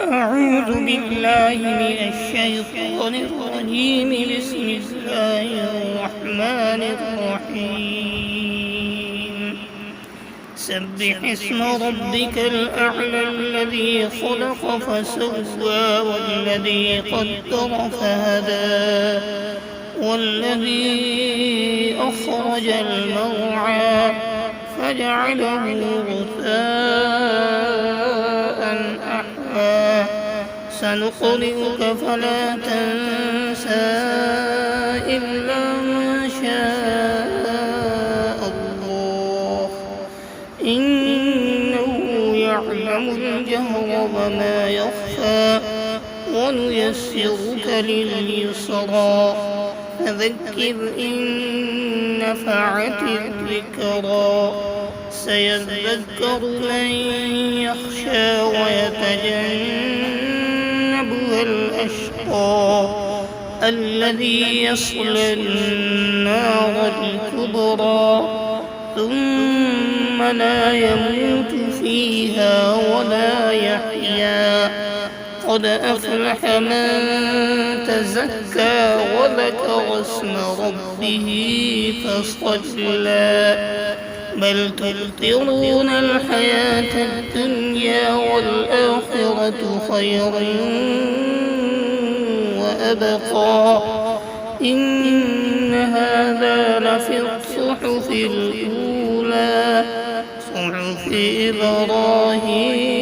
أعوذ بالله من الشيطان الرجيم. بسم الله الرحمن الرحيم. سبح اسم ربك الأعلى الذي خلق فسوى والذي قدر فهدى والذي أخرج المرعى فجعله غثاء أحوى سنقرئك فلا تنسى إلا ما شاء الله إنه يعلم الجهر وما يخفى ونيسرك لليسرى فذكر إن نفعت الذكرى سيذكر من يخشى ويتجنبها الأشقى الذي يصلى النار الكبرى ثم لا يموت فيها ولا يحيا قد أفلح من تزكى وذكر اسم ربه فصلى بل تؤثرون الحياة الدنيا والآخرة خير وأبقى إن هذا لفي الصحف الأولى صحف إبراهيم